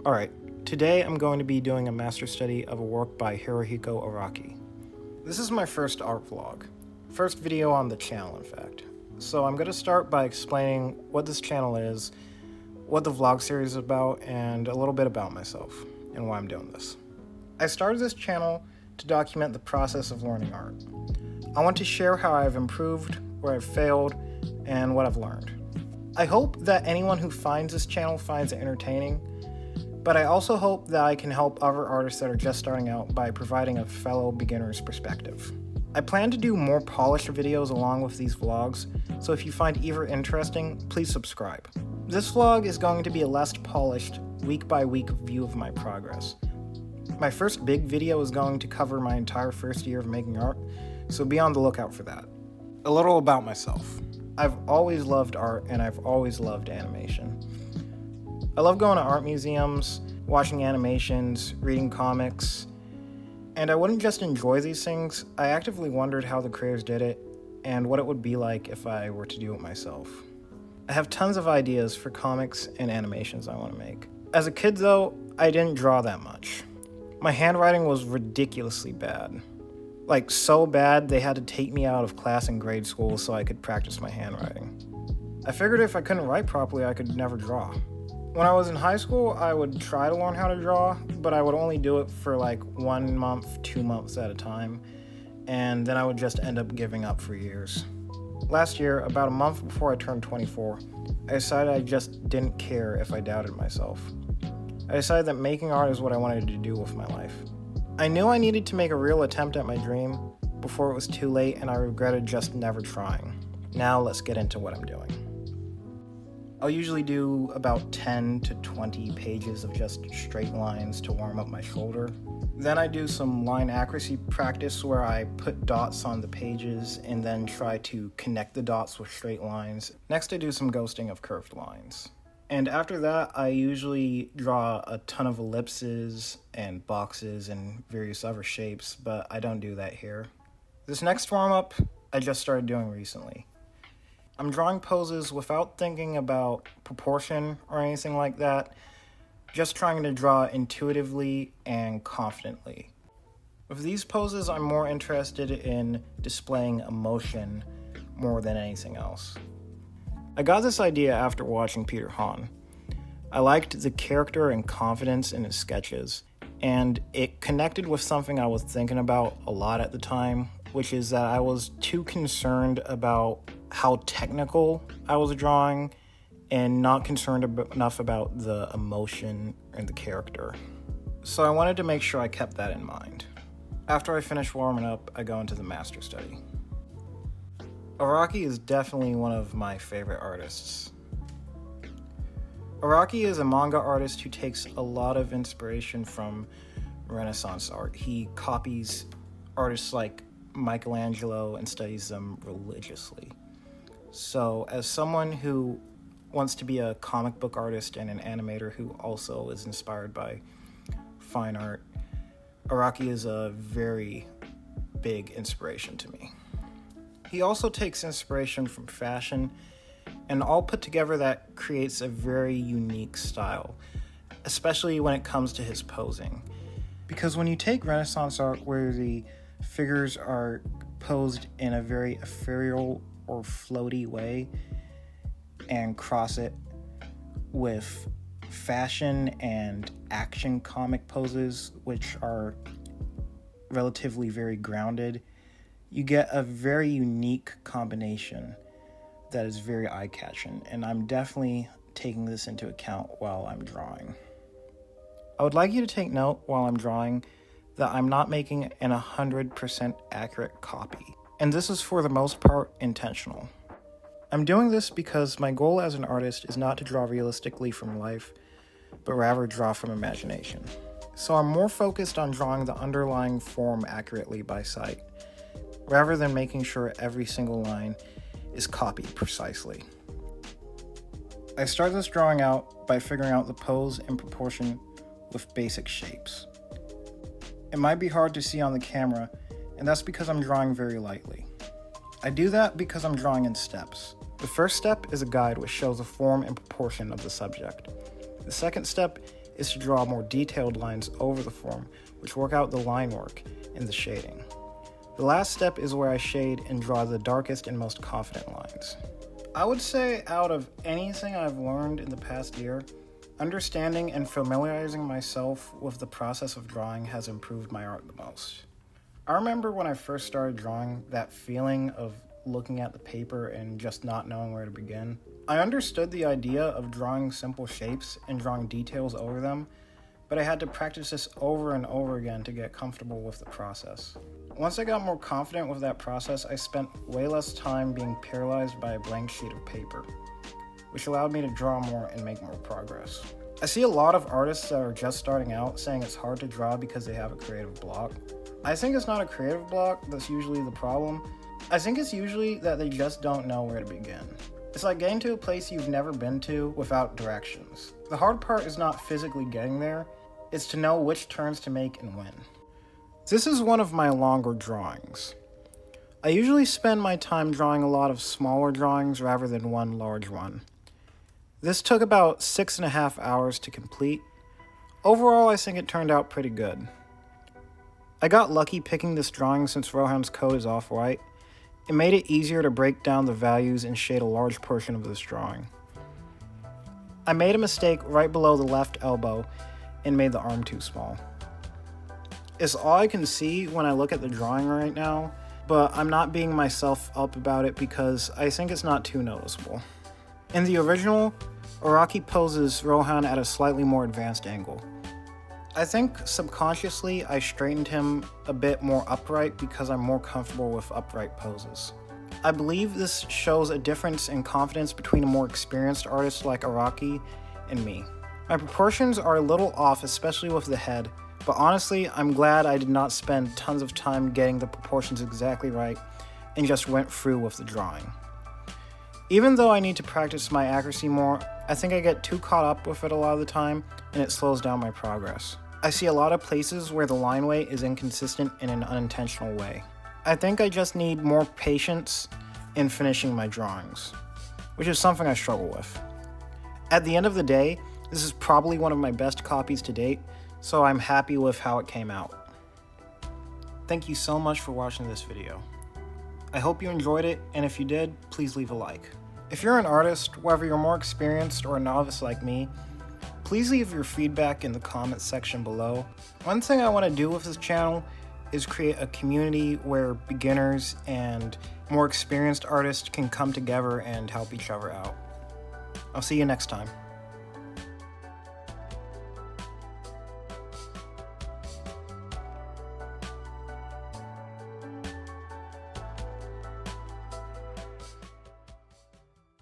Alright, today I'm going to be doing a master study of a work by Hirohiko Araki. This is my first art vlog. First video on the channel, in fact. So I'm going to start by explaining what this channel is, what the vlog series is about, and a little bit about myself and why I'm doing this. I started this channel to document the process of learning art. I want to share how I've improved, where I've failed, and what I've learned. I hope that anyone who finds this channel finds it entertaining, but I also hope that I can help other artists that are just starting out by providing a fellow beginner's perspective. I plan to do more polished videos along with these vlogs, so if you find either interesting, please subscribe. This vlog is going to be a less polished, week-by-week view of my progress. My first big video is going to cover my entire first year of making art, so be on the lookout for that. A little about myself. I've always loved art and I've always loved animation. I love going to art museums, watching animations, reading comics, and I wouldn't just enjoy these things, I actively wondered how the creators did it and what it would be like if I were to do it myself. I have tons of ideas for comics and animations I want to make. As a kid though, I didn't draw that much. My handwriting was ridiculously bad. Like so bad they had to take me out of class in grade school so I could practice my handwriting. I figured if I couldn't write properly I could never draw. When I was in high school, I would try to learn how to draw, but I would only do it for like 1 month, 2 months at a time, and then I would just end up giving up for years. Last year, about a month before I turned 24, I decided I just didn't care if I doubted myself. I decided that making art is what I wanted to do with my life. I knew I needed to make a real attempt at my dream before it was too late, and I regretted just never trying. Now let's get into what I'm doing. I'll usually do about 10 to 20 pages of just straight lines to warm up my shoulder. Then I do some line accuracy practice where I put dots on the pages and then try to connect the dots with straight lines. Next I do some ghosting of curved lines. And after that I usually draw a ton of ellipses and boxes and various other shapes, but I don't do that here. This next warm-up I just started doing recently. I'm drawing poses without thinking about proportion or anything like that, just trying to draw intuitively and confidently. With these poses, I'm more interested in displaying emotion more than anything else. I got this idea after watching Peter Han. I liked the character and confidence in his sketches, and it connected with something I was thinking about a lot at the time, which is that I was too concerned about how technical I was drawing and not concerned enough about the emotion and the character. So I wanted to make sure I kept that in mind. After I finish warming up, I go into the master study. Araki is definitely one of my favorite artists. Araki is a manga artist who takes a lot of inspiration from Renaissance art. He copies artists like Michelangelo and studies them religiously. So, as someone who wants to be a comic book artist and an animator who also is inspired by fine art, Araki is a very big inspiration to me. He also takes inspiration from fashion, and all put together that creates a very unique style, especially when it comes to his posing. Because when you take Renaissance art where the figures are posed in a very ethereal or floaty way and cross it with fashion and action comic poses, which are relatively very grounded, you get a very unique combination that is very eye-catching, and I'm definitely taking this into account while I'm drawing. I would like you to take note while I'm drawing that I'm not making an 100% accurate copy, and this is for the most part intentional. I'm doing this because my goal as an artist is not to draw realistically from life, but rather draw from imagination. So I'm more focused on drawing the underlying form accurately by sight, rather than making sure every single line is copied precisely. I start this drawing out by figuring out the pose and proportion with basic shapes. It might be hard to see on the camera, and that's because I'm drawing very lightly. I do that because I'm drawing in steps. The first step is a guide which shows the form and proportion of the subject. The second step is to draw more detailed lines over the form, which work out the line work and the shading. The last step is where I shade and draw the darkest and most confident lines. I would say out of anything I've learned in the past year, understanding and familiarizing myself with the process of drawing has improved my art the most. I remember when I first started drawing, that feeling of looking at the paper and just not knowing where to begin. I understood the idea of drawing simple shapes and drawing details over them, but I had to practice this over and over again to get comfortable with the process. Once I got more confident with that process, I spent way less time being paralyzed by a blank sheet of paper, which allowed me to draw more and make more progress. I see a lot of artists that are just starting out saying it's hard to draw because they have a creative block. I think it's not a creative block that's usually the problem. I think it's usually that they just don't know where to begin. It's like getting to a place you've never been to without directions. The hard part is not physically getting there, it's to know which turns to make and when. This is one of my longer drawings. I usually spend my time drawing a lot of smaller drawings rather than one large one. This took about 6.5 hours to complete. Overall, I think it turned out pretty good. I got lucky picking this drawing since Rohan's coat is off-white. It made it easier to break down the values and shade a large portion of this drawing. I made a mistake right below the left elbow and made the arm too small. It's all I can see when I look at the drawing right now, but I'm not beating myself up about it because I think it's not too noticeable. In the original, Araki poses Rohan at a slightly more advanced angle. I think subconsciously I straightened him a bit more upright because I'm more comfortable with upright poses. I believe this shows a difference in confidence between a more experienced artist like Araki and me. My proportions are a little off, especially with the head, but honestly, I'm glad I did not spend tons of time getting the proportions exactly right and just went through with the drawing. Even though I need to practice my accuracy more, I think I get too caught up with it a lot of the time and it slows down my progress. I see a lot of places where the line weight is inconsistent in an unintentional way. I think I just need more patience in finishing my drawings, which is something I struggle with. At the end of the day, this is probably one of my best copies to date, so I'm happy with how it came out. Thank you so much for watching this video. I hope you enjoyed it, and if you did, please leave a like. If you're an artist, whether you're more experienced or a novice like me, please leave your feedback in the comments section below. One thing I want to do with this channel is create a community where beginners and more experienced artists can come together and help each other out. I'll see you next time.